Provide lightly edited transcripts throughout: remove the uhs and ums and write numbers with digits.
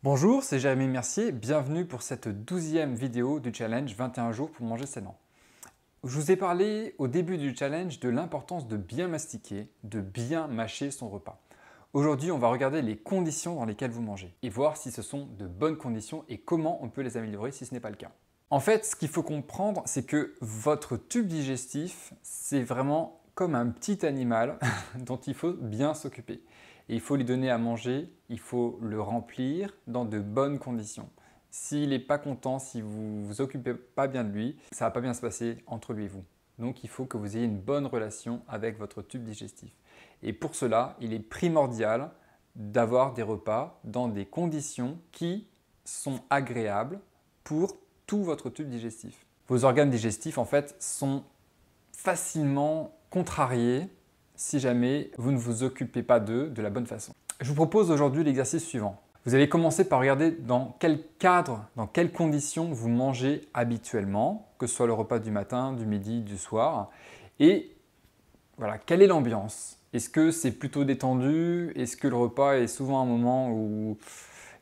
Bonjour, c'est Jérémy Mercier, bienvenue pour cette 12e vidéo du challenge 21 jours pour manger sainement. Je vous ai parlé au début du challenge de l'importance de bien mastiquer, de bien mâcher son repas. Aujourd'hui, on va regarder les conditions dans lesquelles vous mangez et voir si ce sont de bonnes conditions et comment on peut les améliorer si ce n'est pas le cas. En fait, ce qu'il faut comprendre, c'est que votre tube digestif, c'est vraiment comme un petit animal dont il faut bien s'occuper. Et il faut lui donner à manger, il faut le remplir dans de bonnes conditions. S'il n'est pas content, si vous ne vous occupez pas bien de lui, ça ne va pas bien se passer entre lui et vous. Donc il faut que vous ayez une bonne relation avec votre tube digestif. Et pour cela, il est primordial d'avoir des repas dans des conditions qui sont agréables pour tout votre tube digestif. Vos organes digestifs, en fait, sont facilement contrariés si jamais vous ne vous occupez pas d'eux de la bonne façon. Je vous propose aujourd'hui l'exercice suivant. Vous allez commencer par regarder dans quel cadre, dans quelles conditions vous mangez habituellement, que ce soit le repas du matin, du midi, du soir, et voilà, quelle est l'ambiance? Est-ce que c'est plutôt détendu? Est-ce que le repas est souvent un moment où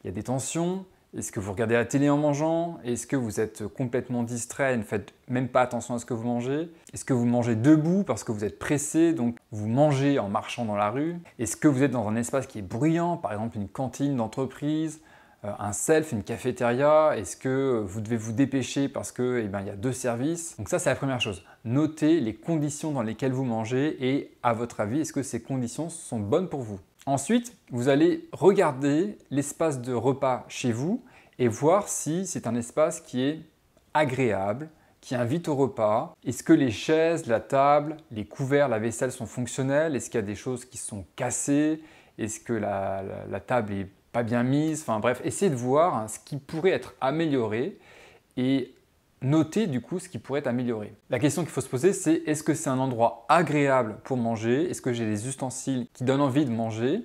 il y a des tensions? Est-ce que vous regardez la télé en mangeant? Est-ce que vous êtes complètement distrait et ne faites même pas attention à ce que vous mangez? Est-ce que vous mangez debout parce que vous êtes pressé, donc vous mangez en marchant dans la rue? Est-ce que vous êtes dans un espace qui est bruyant, par exemple une cantine d'entreprise, un self, une cafétéria? Est-ce que vous devez vous dépêcher parce que, il y a deux services? Donc ça, c'est la première chose. Notez les conditions dans lesquelles vous mangez et à votre avis, est-ce que ces conditions sont bonnes pour vous? Ensuite, vous allez regarder l'espace de repas chez vous et voir si c'est un espace qui est agréable, qui invite au repas. Est-ce que les chaises, la table, les couverts, la vaisselle sont fonctionnels? Est-ce qu'il y a des choses qui sont cassées? Est-ce que la table est pas bien mise? Enfin bref, essayez de voir ce qui pourrait être amélioré et notez du coup ce qui pourrait être amélioré. La question qu'il faut se poser, c'est est-ce que c'est un endroit agréable pour manger? Est-ce que j'ai des ustensiles qui donnent envie de manger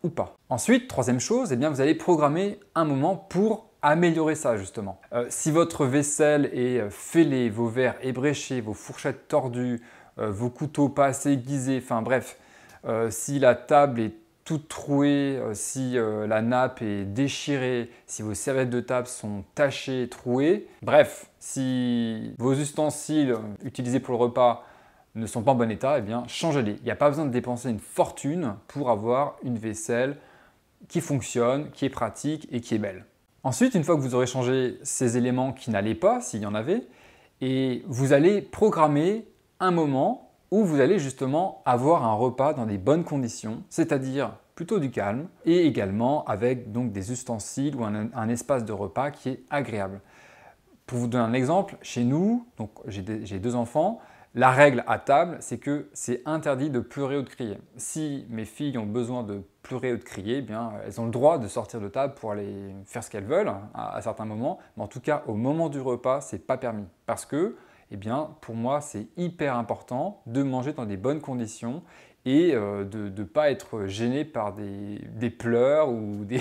ou pas? Ensuite, troisième chose, vous allez programmer un moment pour améliorer ça justement. Si votre vaisselle est fêlée, vos verres ébréchés, vos fourchettes tordues, vos couteaux pas assez aiguisés, enfin bref, si la table est toute trouée, si la nappe est déchirée, si vos serviettes de table sont tachées, trouées. Bref, si vos ustensiles utilisés pour le repas ne sont pas en bon état, changez-les. Il n'y a pas besoin de dépenser une fortune pour avoir une vaisselle qui fonctionne, qui est pratique et qui est belle. Ensuite, une fois que vous aurez changé ces éléments qui n'allaient pas, s'il y en avait, et vous allez programmer un moment où vous allez justement avoir un repas dans des bonnes conditions, c'est-à-dire plutôt du calme, et également avec donc des ustensiles ou un espace de repas qui est agréable. Pour vous donner un exemple, chez nous, donc j'ai deux enfants, la règle à table, c'est que c'est interdit de pleurer ou de crier. Si mes filles ont besoin de pleurer ou de crier, elles ont le droit de sortir de table pour aller faire ce qu'elles veulent à certains moments, mais en tout cas au moment du repas, c'est pas permis parce que pour moi, c'est hyper important de manger dans des bonnes conditions et de ne pas être gêné par des pleurs ou des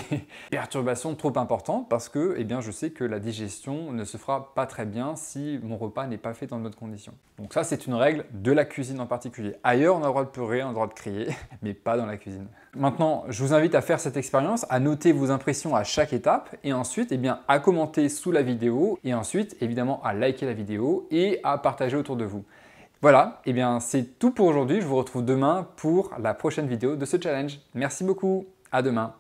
perturbations trop importantes parce que je sais que la digestion ne se fera pas très bien si mon repas n'est pas fait dans de bonnes conditions. Donc ça, c'est une règle de la cuisine en particulier. Ailleurs, on a le droit de pleurer, on a le droit de crier, mais pas dans la cuisine. Maintenant, je vous invite à faire cette expérience, à noter vos impressions à chaque étape et ensuite à commenter sous la vidéo et ensuite évidemment à liker la vidéo et à partager autour de vous. Voilà, c'est tout pour aujourd'hui. Je vous retrouve demain pour la prochaine vidéo de ce challenge. Merci beaucoup, à demain.